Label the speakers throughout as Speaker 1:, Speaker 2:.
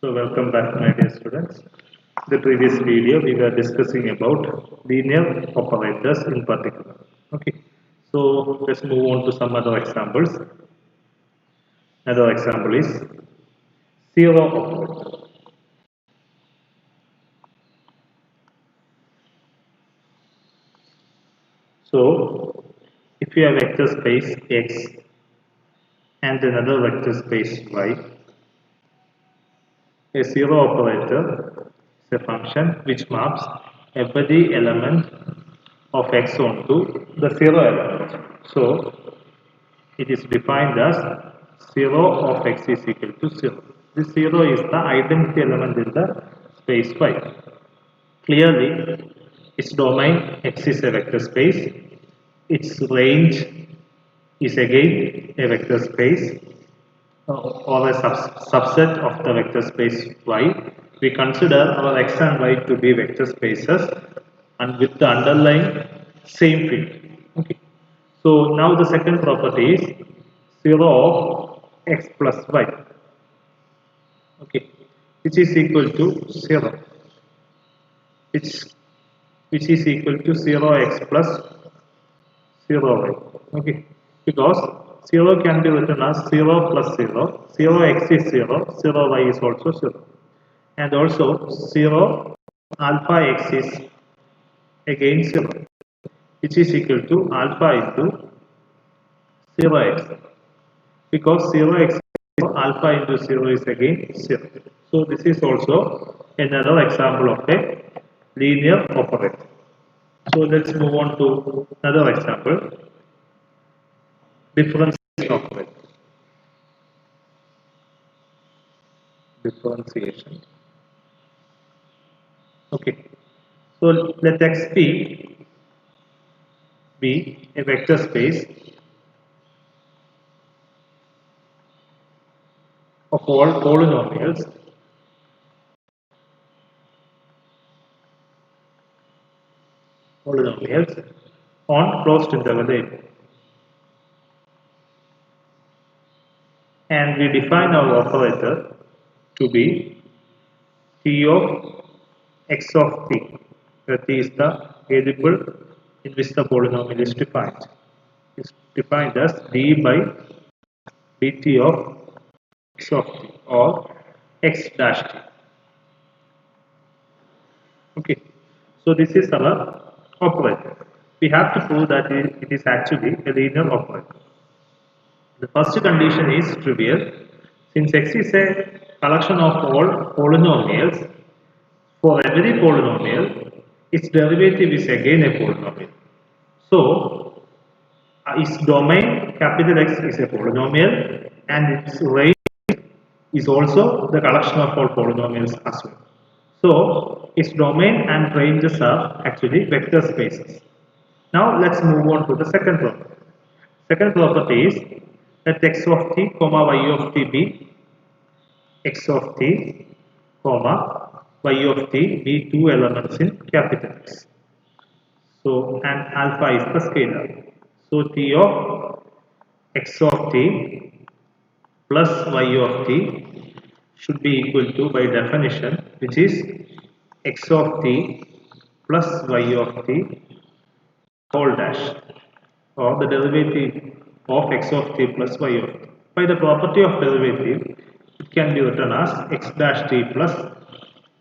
Speaker 1: So welcome back, my dear students. In the previous video we were discussing about linear operators in particular. Okay. So let's move on to some other examples. Another example is zero operator. So if you have vector space x and another vector space y, a zero operator is a function which maps every element of x onto the zero element. So it is defined as 0 of x is equal to 0. This 0 is the identity element in the space y. Clearly, its domain x is a vector space, its range is again a vector space or a subset of the vector space y. We consider our x and y to be vector spaces and with the underlying same field. Okay. So now the second property is 0 of x plus y, okay, which is equal to 0, which, which is equal to 0x plus 0y, okay, because 0 can be written as 0 plus 0, 0x is 0, 0y is also 0, and also 0 alpha x is again 0, which is equal to alpha into 0x, because 0x alpha into 0 is again 0. So this is also another example of a linear operator. So let's move on to another example, differentiation operator. Differentiation. Okay. So let x be a vector space of all polynomials on closed interval A. And we define our operator to be T of x of t, where t is the variable in which the polynomial is defined. It's defined as d by dt of x of t or x dash t. Okay, so this is our operator. We have to prove that it is actually a linear operator. The first condition is trivial. Since x is a collection of all polynomials, for every polynomial, its derivative is again a polynomial. So, its domain capital X is a polynomial and its range is also the collection of all polynomials as well. So, its domain and ranges are actually vector spaces. Now, let's move on to the second property. Second property is let x of t comma y of t be x of t comma y of t be two elements in capital X. So, and alpha is the scalar. So, t of x of t plus y of t should be equal to, by definition, which is x of t plus y of t whole dash, or the derivative of x of t plus y of t. By the property of derivative, it can be written as x dash t plus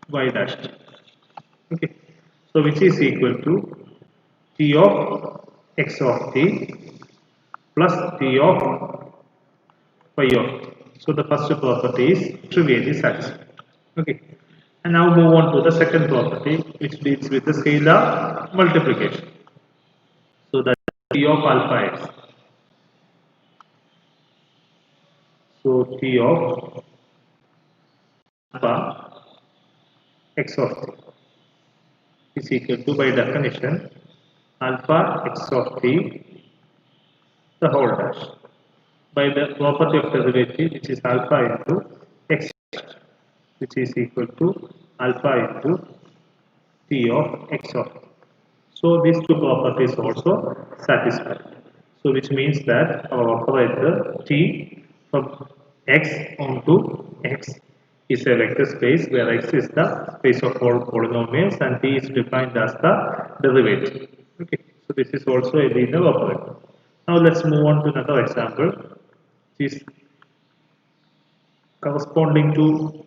Speaker 1: y dash t. Okay, so which is equal to t of x of t plus t of y of t. So the first property is trivially satisfied. Okay, and now move on to the second property, which deals with the scalar multiplication. So that t of alpha x. So t of alpha x of t is equal to, by definition, alpha x of t the whole dash, by the property of derivative, which is alpha into x, which is equal to alpha into t of x of t. So these two properties also satisfied. So which means that our operator t from x onto x is a vector space where x is the space of all polynomials and t is defined as the derivative. Okay, so this is also a linear operator. Now let's move on to another example, which is corresponding to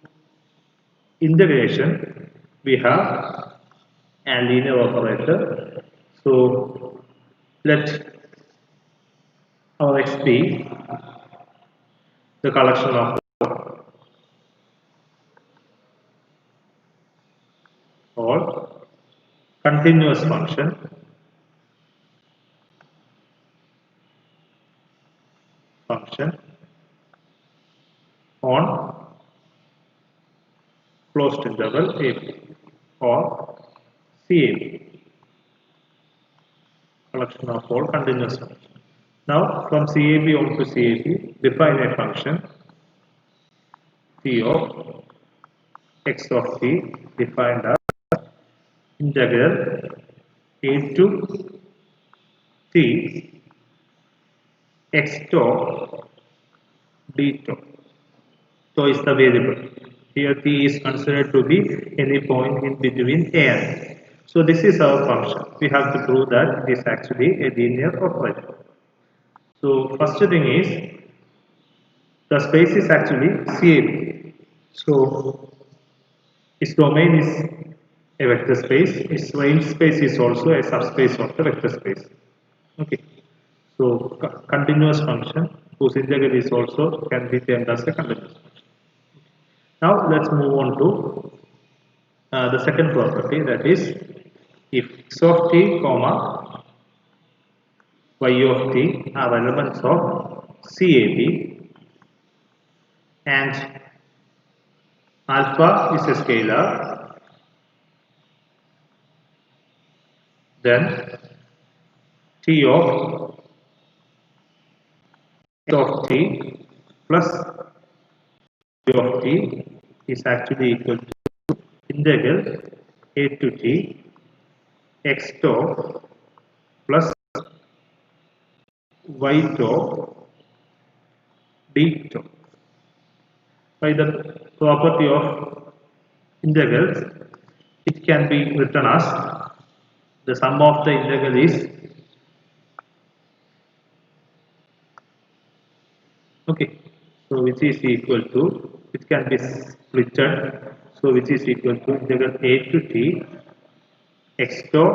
Speaker 1: integration. We have a linear operator. So let our x be the collection of all continuous function on closed interval AB or CAB, collection of all continuous functions. Now from CAB on to CAB, define a function t of x of t defined as integral a to t x tau d tau. Tau is the variable. Here t is considered to be any point in between a and b. So this is our function. We have to prove that it is actually a linear operator. So first thing is the space is actually CAB. So its domain is a vector space. Its range space is also a subspace of the vector space. Okay. So continuous function whose integral is also can be termed as a continuous function. Now let's move on to the second property, that is if x of t comma y of t are elements of CAB and alpha is a scalar, then t of t plus y of t is actually equal to integral a to t x tau plus y tau d tau. By the property of integrals, it can be written as the sum of the integral is okay, so which is equal to, it can be splitted, so which is equal to integral a to t x tau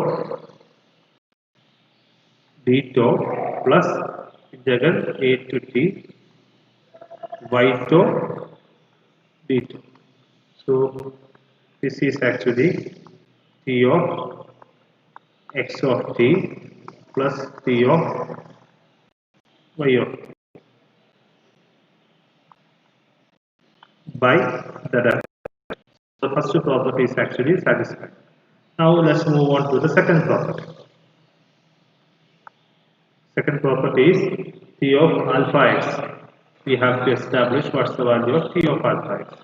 Speaker 1: d tau plus integral a to t y tau d tau. So this is actually t of x of t plus t of y of t by the derivative. The first property is actually satisfied. Now let's move on to the second property. Second property is t of alpha x. We have to establish what's the value of t of alpha x.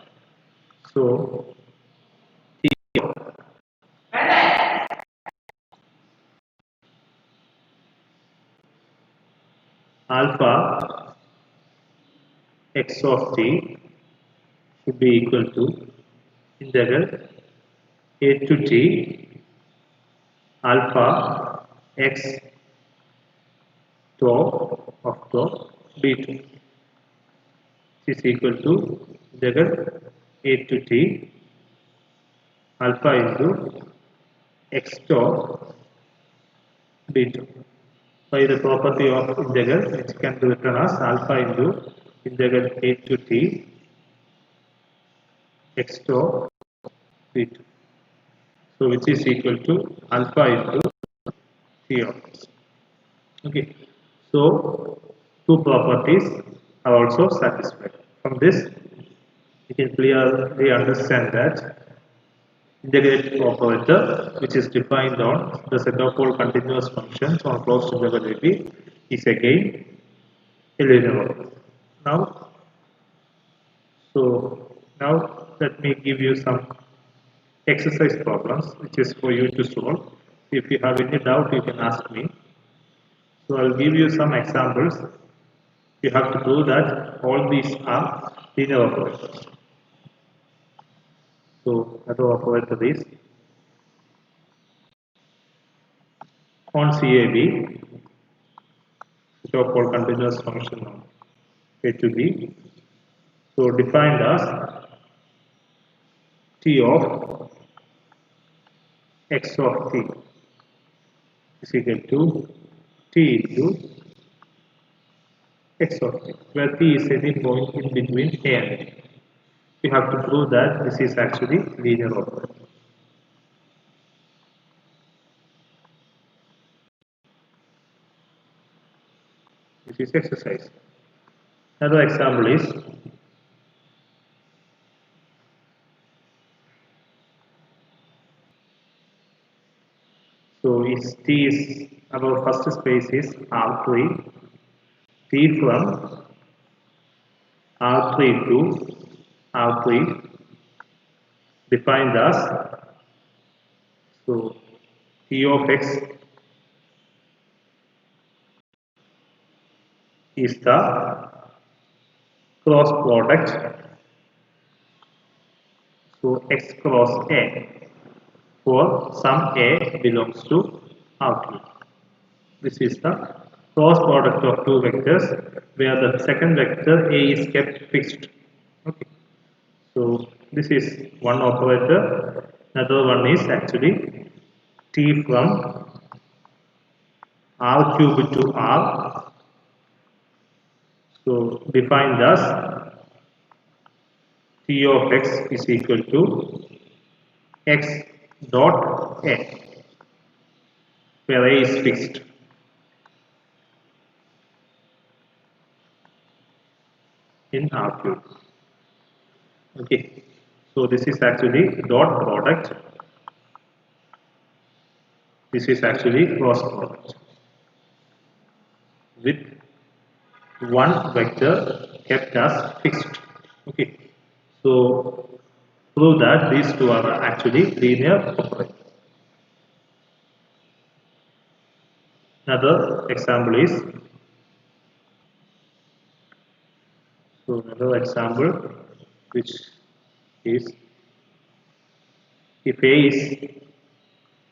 Speaker 1: So t of alpha x of t should be equal to integral a to t alpha x tau of tau d2 is equal to integral a to t alpha into x tau d2 by the property of integral, which can be written as alpha into integral a to t x tau d2, so which is equal to alpha into t of x. Okay, so two properties are also satisfied. From this, you can clearly understand that integrated operator, which is defined on the set of all continuous functions on closed interval AB, is again a linear operator. Now let me give you some exercise problems which is for you to solve. If you have any doubt, you can ask me. So I'll give you some examples. You have to prove that all these are linear operators. So another operator is on CAB, so-called continuous function of A to B. So defined as T of x of t is equal to T into x of t, where t is any point in between A and B. You have to prove that this is actually linear operator. This is exercise. Another example is so is t is our first space is R3, t from R3 to R3 defined as so t of x is the cross product, so x cross A for some A belongs to R3. This is the cross product of two vectors where the second vector A is kept fixed. Okay. So this is one operator. Another one is actually t from R cube to R. So defined as t of x is equal to x dot A, where A is fixed. In R cube. Okay. So this is actually dot product. This is actually cross product with one vector kept as fixed. Okay. So prove that these two are actually linear operators. Another example is another example which is if A is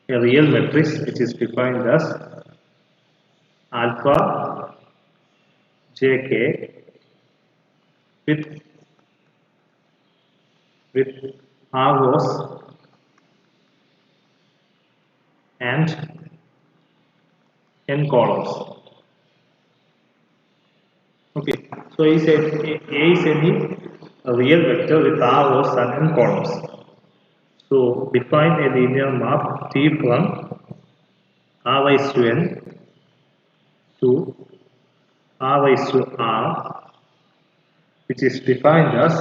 Speaker 1: a real matrix which is defined as alpha jk with R rows and n columns. Okay, so A is any real vector with R rows and n columns. So define a linear map T from R raised to n to R raised to R, which is defined as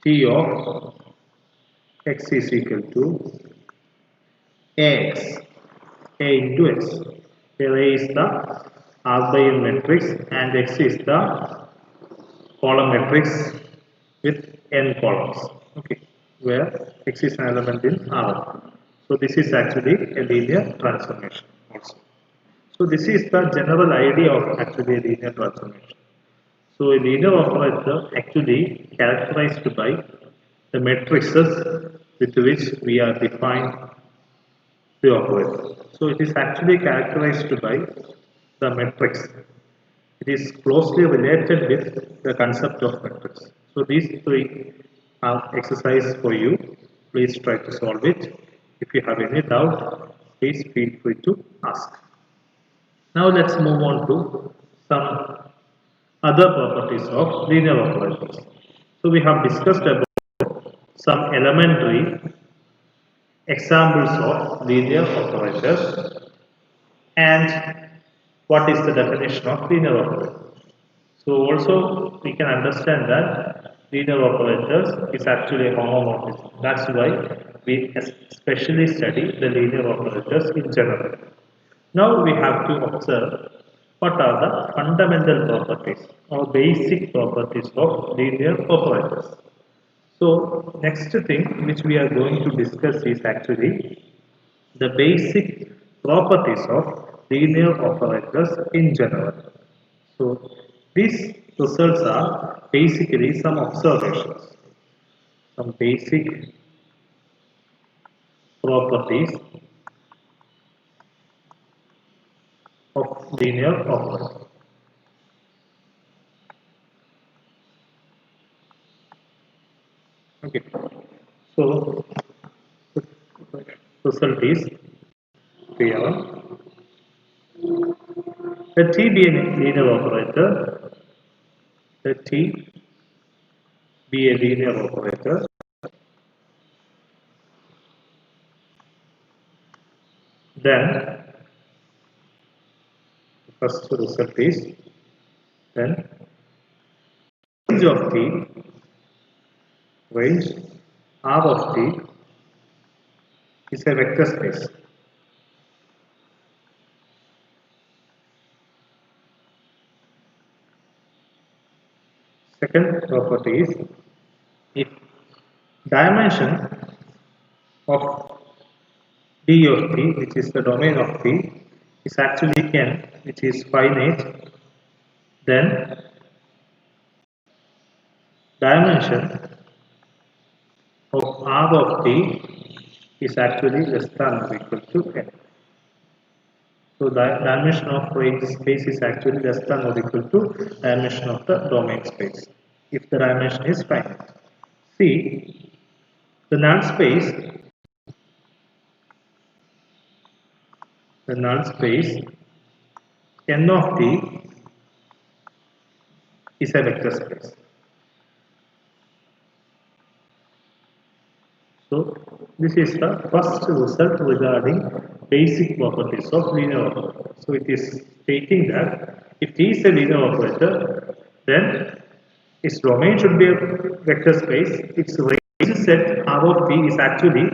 Speaker 1: T of x is equal to Ax, A into x, where A is the R by n matrix and x is the column matrix with n columns. Okay, where x is an element in R. So this is actually a linear transformation also. So this is the general idea of actually a linear transformation. So a linear operator actually characterized by the matrices with which we are defined the operator. So it is actually characterized by the matrix. It is closely related with the concept of matrix. So these three are exercises for you. Please try to solve it. If you have any doubt, please feel free to ask. Now let's move on to some other properties of linear operators. So we have discussed about some elementary examples of linear operators and what is the definition of linear operator. So also we can understand that linear operators is actually a homomorphism. That's why we especially study the linear operators in general. Now we have to observe what are the fundamental properties or basic properties of linear operators. So next thing which we are going to discuss is actually the basic properties of linear operators in general. So These results are basically some observations, some basic properties of linear operator. Okay, so the result is 3R. Let T be a linear operator. Let T be a linear operator. Then the first result is then range of T, range R of T is a vector space. Second property is if dimension of D of T, which is the domain of T, is actually n, which is finite, then dimension of R of T is actually less than or equal to n. So the dimension of range space is actually less than or equal to dimension of the domain space if the dimension is finite. See, the null space n of T is a vector space. So this is the first result regarding basic properties of linear operator. So it is stating that if T is a linear operator, then its domain should be a vector space. Its range set R of T is actually,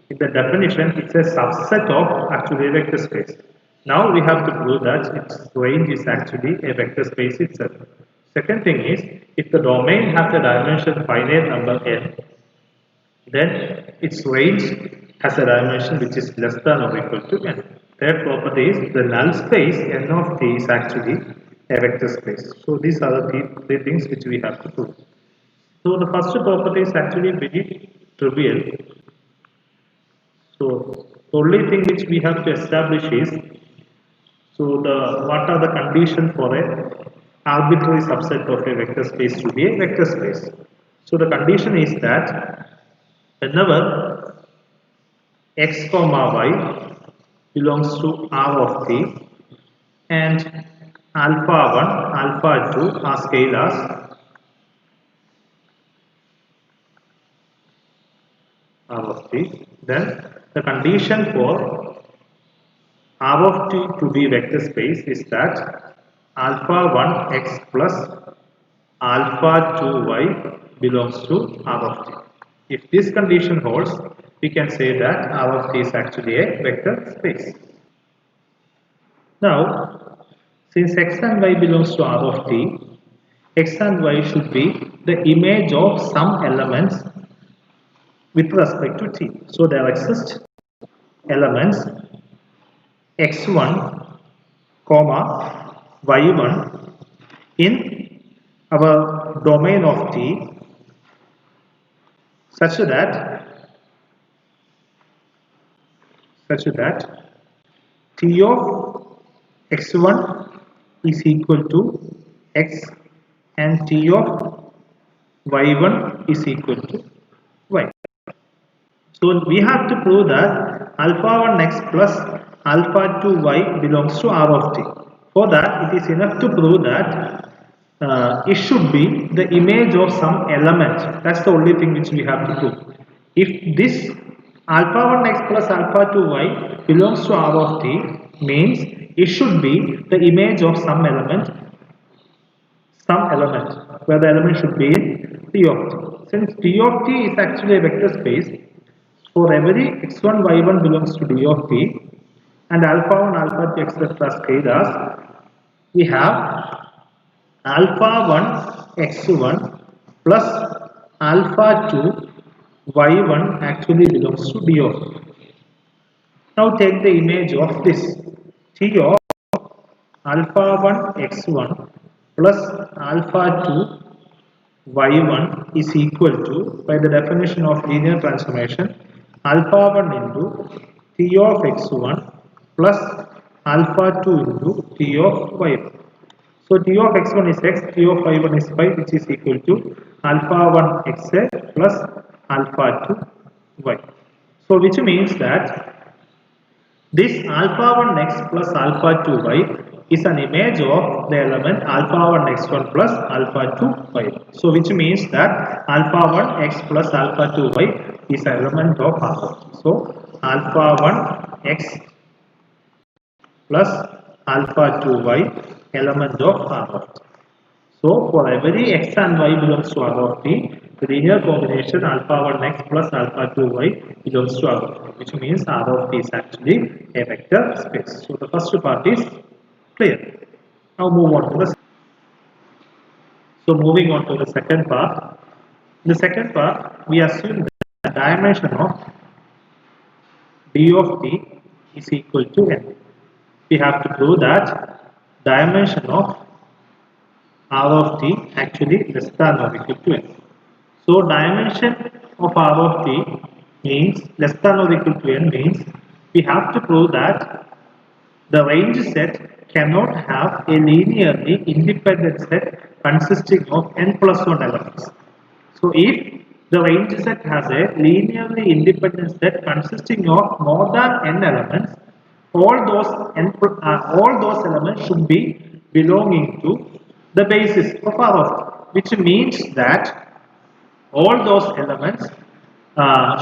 Speaker 1: in the definition, it's a subset of actually a vector space. Now we have to prove that its range is actually a vector space itself. Second thing is, if the domain has a dimension finite number n, then its range has a dimension which is less than or equal to n. Third property is the null space n of T is actually a vector space. So these are the three things which we have to prove. So the first property is actually very trivial. So the only thing which we have to establish is, so what are the conditions for a arbitrary subset of a vector space to be a vector space. So the condition is that whenever x comma y belongs to R of T and alpha 1, alpha 2 are scalars, R of T, then the condition for R of T to be vector space is that alpha 1 x plus alpha 2 y belongs to R of T. If this condition holds, we can say that R of T is actually a vector space. Now, since x and y belongs to R of T, x and y should be the image of some elements with respect to T. So there exist elements x1, comma y1 in our domain of T such that T of x1 is equal to x and T of y1 is equal to y. So we have to prove that alpha 1 x plus alpha 2 y belongs to R of T. For that, it is enough to prove that it should be the image of some element. That's the only thing which we have to prove. If this alpha 1 x plus alpha 2 y belongs to R of T, means it should be the image of some element where the element should be in T of T. Since T of T is actually a vector space, for every x1, y1 belongs to D of T and alpha 1, alpha 2, etc. scalars, we have alpha 1 x1 plus alpha 2 y1 actually belongs to D of T. Now take the image of this T of alpha 1 x1 plus alpha 2 y1 is equal to, by the definition of linear transformation, alpha 1 into t of x1 plus alpha 2 into t of y1. So t of x1 is x, t of y1 is y, which is equal to alpha 1 xa plus alpha 2 y. So which means that this alpha 1 x plus alpha 2 y is an image of the element alpha 1 x1 plus alpha 2 y. So which means that alpha 1 x plus alpha 2 y is an element of R. So alpha 1 x plus alpha 2 y element of R. So for every x and y belongs to R of t, the linear combination alpha 1 x plus alpha 2 y belongs to R of t, which means R of t is actually a vector space. So the first part is clear. Now move on to the moving on to the second part. In the second part, we assume that the dimension of d of t is equal to n. We have to prove that dimension of R of t actually less than or equal to n. So dimension of R of t means less than or equal to n means we have to prove that the range set cannot have a linearly independent set consisting of n plus 1 elements. So if the range set has a linearly independent set consisting of more than n elements, all those elements should be belonging to the basis of R of t, which means that all those elements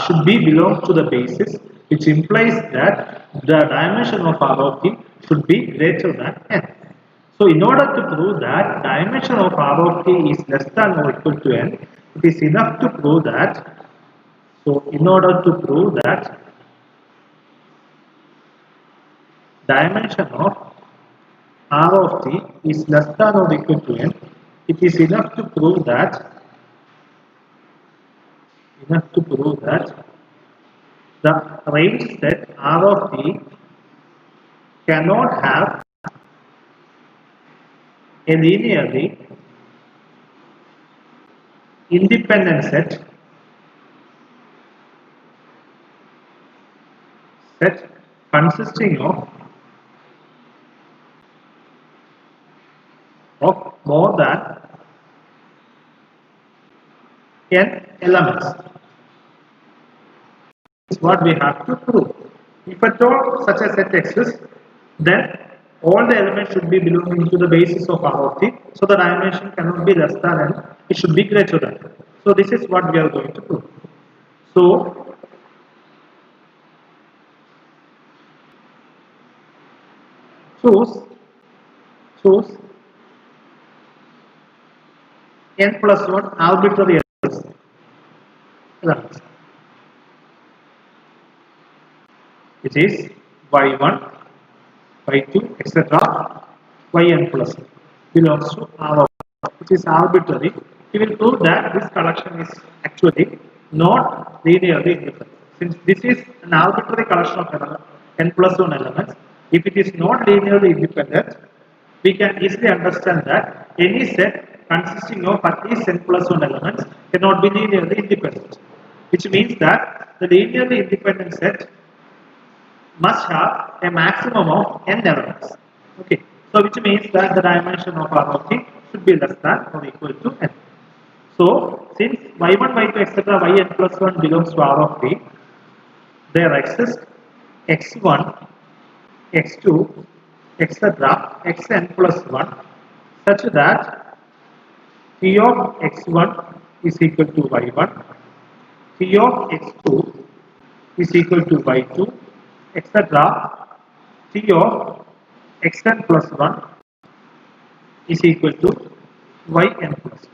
Speaker 1: should be belong to the basis, which implies that the dimension of R of t should be greater than n. So in order to prove that dimension of R of t is less than or equal to n, it is enough to prove that, in order to prove that dimension of R of t is less than or equal to n, it is enough to prove that the range set R of t cannot have a linearly independent set consisting of more than n elements. This is what we have to prove. If at all such a set exists, then all the elements should be belonging to the basis of R of t. So the dimension cannot be less than n, it should be greater than. So this is what we are going to prove. So choose n plus 1 arbitrary elements, which is y1, y2, etc. yn plus belongs to R of t, which is arbitrary. We will prove that this collection is actually not linearly independent. Since this is an arbitrary collection of elements, n plus 1 elements, if it is not linearly independent, we can easily understand that any set consisting of at least n plus 1 elements cannot be linearly independent, which means that the linearly independent set must have a maximum of n elements. Okay, so which means that the dimension of R of t should be less than or equal to n. So since y1, y2, etc. yn plus 1 belongs to R of t, there exists x1, x2, etc. xn plus 1 such that t of x1 is equal to y1, t of x2 is equal to y2, etc. t of xn plus 1 is equal to yn plus 1.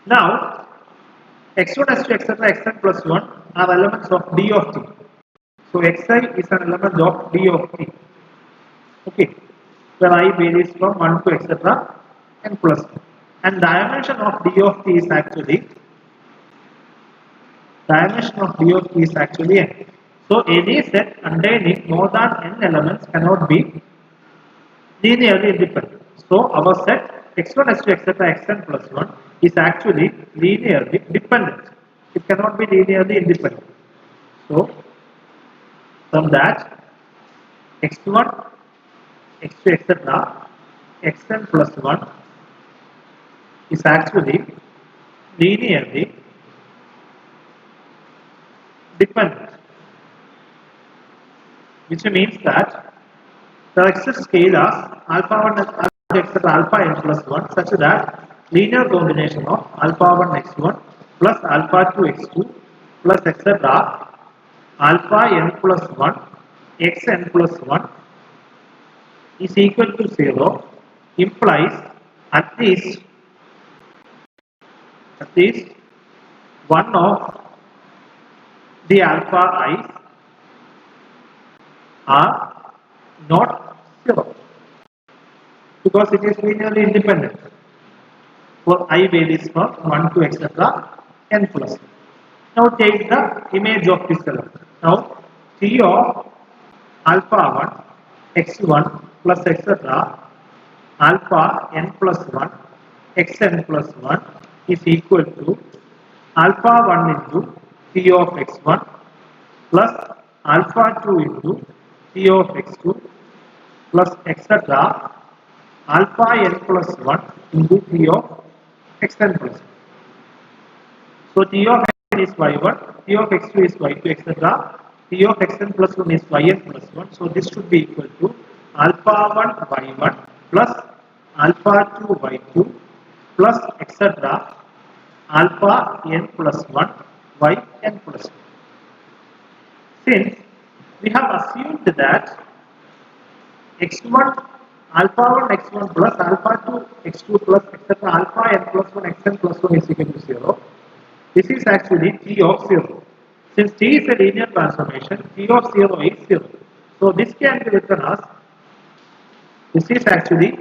Speaker 1: Now x1, x2, etc. xn plus 1 are elements of d of t. So xi is an element of d of t. Okay, where I varies from 1 to etc. n plus 1. And dimension of d of t is actually n. So any set containing more than n elements cannot be linearly independent. So our set x1, x2, etc. xn plus 1 is actually linearly dependent. It cannot be linearly independent. So, from that, x1, x2, etc. xn plus 1 is actually linearly dependent, which means that the exist scalars alpha 1 alpha etc. alpha n plus 1 such that linear combination of alpha 1 x1 plus alpha 2 x2 plus etc. alpha n plus 1 xn plus 1 is equal to 0 implies at least at least one of the alpha i's are not 0 because it is linearly independent for I values from 1 to etc. n plus 1. Now take the image of this element. Now T of alpha 1 x1 plus etc. alpha n plus 1 xn plus 1 is equal to alpha 1 into T of x1 plus alpha 2 into T of x2 plus etc. alpha n plus 1 into T of xn plus 1. So T of n is y1, T of x2 is y2, etc. T of xn plus 1 is yn plus 1. So this should be equal to alpha 1 y1 plus alpha 2 y2 plus etc. alpha n plus 1 yn plus 1. Since we have assumed that x1 alpha 1 x1 plus alpha 2 x2 plus etc. alpha n plus 1 xn plus 1 is equal to 0. This is actually T of 0. Since T is a linear transformation, T of 0 is 0. So this can be written as this is actually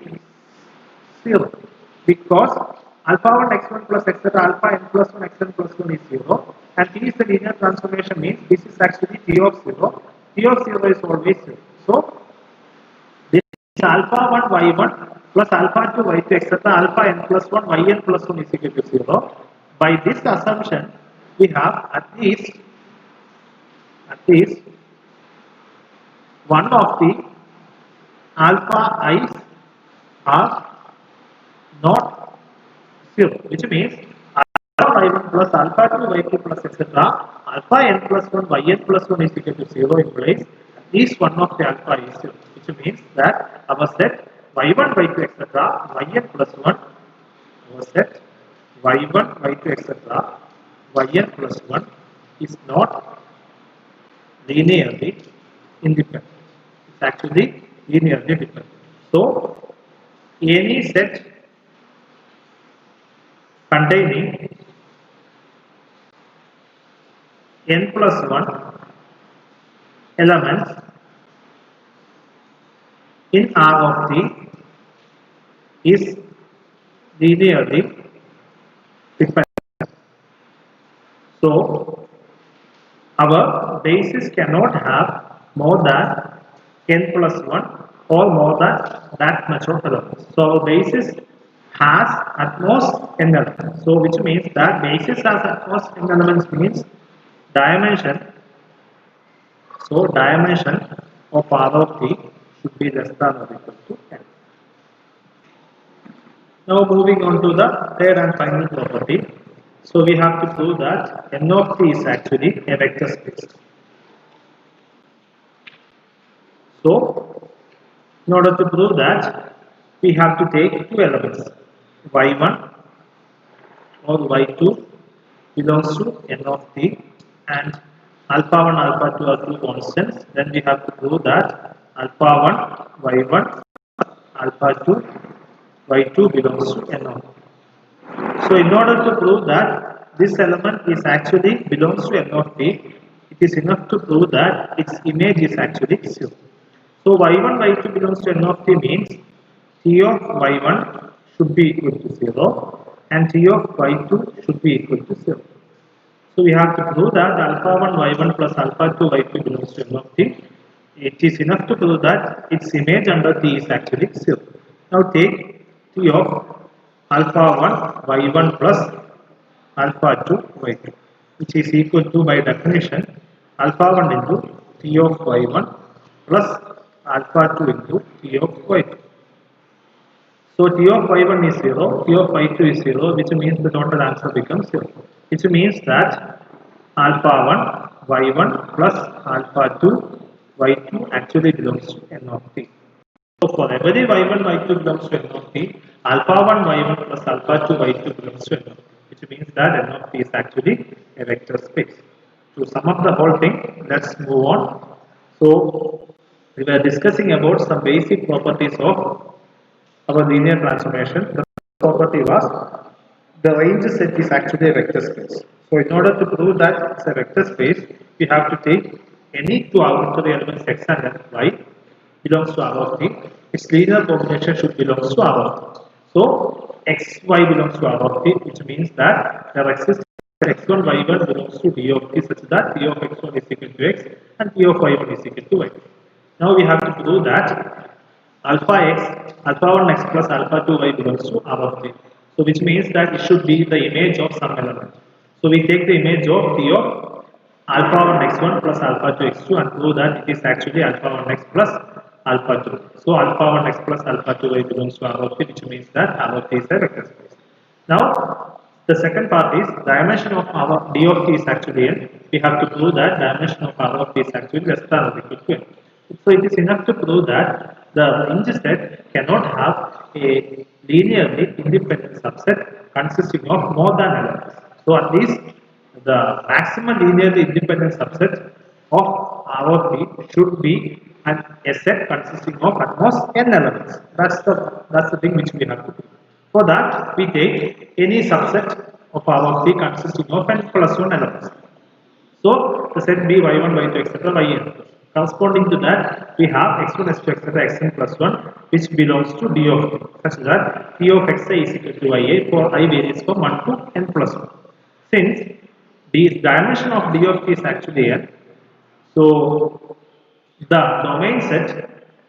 Speaker 1: 0 because alpha 1 x1 plus etc. alpha n plus 1 xn plus 1 is 0 and T is a linear transformation means this is actually T of 0. T of 0 is always 0. So this is alpha 1 y1 plus alpha 2 y2 etc. alpha n plus 1 yn plus 1 is equal to 0. By this assumption, we have at least one of the alpha i's are not 0, which means alpha y1 plus alpha 2 y2 plus etc. alpha n plus 1 yn plus 1 is equal to 0 implies at least one of the alpha is 0, which means that our set y1 y2 etc. yn plus 1 our set y1 y2 etc. yn plus 1 is not linearly independent. It's actually linearly dependent. So any set containing n plus 1 elements in R of T is linearly dependent. So our basis cannot have more than n plus 1 or more than that much of elements. So our basis has at most n elements. So which means that basis has at most n elements means dimension. So dimension of R of T should be less than or equal to n. Now moving on to the third and final property. So we have to prove that n of T is actually a vector space. So in order to prove that, we have to take two elements, y1 or y2 belongs to n of T and alpha 1 alpha 2 are two constants. Then we have to prove that alpha 1 y1 alpha 2 y2 belongs to n of T. So in order to prove that this element is actually belongs to n of T, it is enough to prove that its image is actually 0. So y1 y2 belongs to n of T means T of y1 should be equal to 0 and T of y2 should be equal to 0. So we have to prove that alpha 1 y1 plus alpha 2 y2 belongs to n of T. It is enough to prove that its image under T is actually 0. Now take T of alpha 1 y1 plus alpha 2 y2, which is equal to, by definition, alpha 1 into t of y1 plus alpha 2 into t of y2. So t of y1 is 0, t of y2 is 0, which means the total answer becomes 0, which means that alpha 1 y1 plus alpha 2 y2 actually belongs to n of t. So for every y1 y2 belongs to n of t, alpha 1 y1 plus alpha 2 y2 belongs to n of t, which means that n of t is actually a vector space. To sum up the whole thing, let's move on. So we were discussing about some basic properties of our linear transformation. The property was the range set is actually a vector space. So in order to prove that it's a vector space, we have to take any two arbitrary elements x and y belongs to R of t. Its linear combination should belongs to R of t. So xy belongs to R of t, which means that there exists x1 y1 belongs to d of t such that t of x1 is equal to x and t of y1 is equal to y. Now we have to prove that alpha x, alpha 1 x plus alpha 2 y belongs to R of t. So which means that it should be the image of some element. So we take the image of t of alpha 1 x1 plus alpha 2 x2 and prove that it is actually alpha 1 x plus alpha 2. So alpha 1 x plus alpha 2 y belongs to R of t, which means that R of t is a vector space. Now the second part is dimension of R of d of t is actually n. We have to prove that dimension of R of t is actually less than or equal to n. So it is enough to prove that the range set cannot have a linearly independent subset consisting of more than elements. So at least the maximum linearly independent subset of R of t should be a set consisting of at most n elements. That's the thing which we have to do. For that, we take any subset of R of t consisting of n plus 1 elements. So the set B y1, y2, etc. yn. Corresponding to that, we have x1, x2, etc. xn plus 1, which belongs to d of t, such that t of xi is equal to ya for I varies from 1 to n plus 1. Since the dimension of d of t is actually n, so the domain set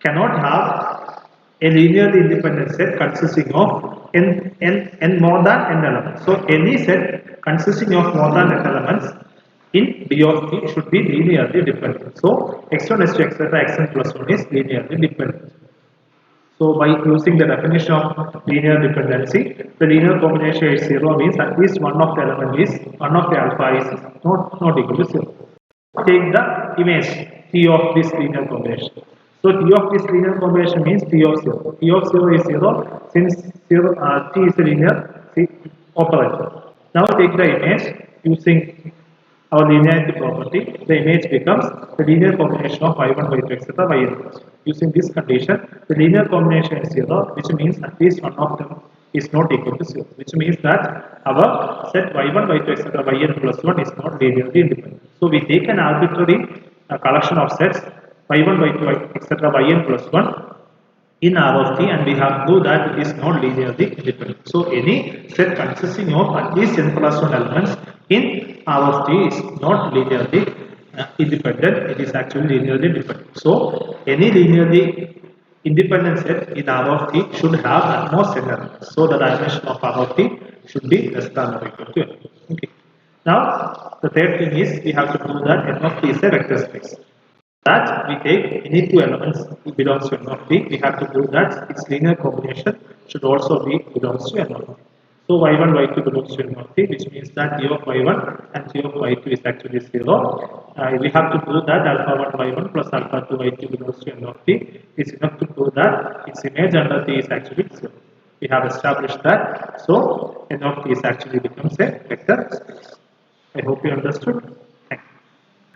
Speaker 1: cannot have a linearly independent set consisting of n more than n elements. So any set consisting of more than n elements in D of t should be linearly dependent. So x1, x2, etc. xn plus 1 is linearly dependent. So by using the definition of linear dependency, the linear combination is 0 means at least one of the element is, one of the alpha is not equal to 0. Take the image T of this linear combination. So T of this linear combination means T of 0. T of 0 is 0 since 0, T is a linear operator. Now take the image using our linearity property. The image becomes the linear combination of y1, y2, etc. yn plus 1. Using this condition, the linear combination is 0, which means at least one of them is not equal to 0, which means that our set y1, y2, etc. yn plus 1 is not linearly independent. So we take an arbitrary collection of sets y1, y2, etc. yn plus 1 in R of t, and we have to do that it is not linearly independent. So any set consisting of at least n plus 1 elements in R of t is not linearly independent, it is actually linearly dependent. So any linearly independent set in R of t should have at most n elements. So the dimension of R of t should be less than or equal to n. Okay. Now the third thing is we have to prove that n of t is a vector space. That we take any two elements belongs to n of t, we have to prove that its linear combination should also be belongs to n of t. So y1, y2 belongs to n of t, which means that t of y1 and t of y2 is actually 0. We have to prove that alpha 1 y1 plus alpha 2 y2 belongs to n of t. It's enough to prove that its image under t is actually 0. We have established that. So n of t is actually becomes a vector space. I hope you understood.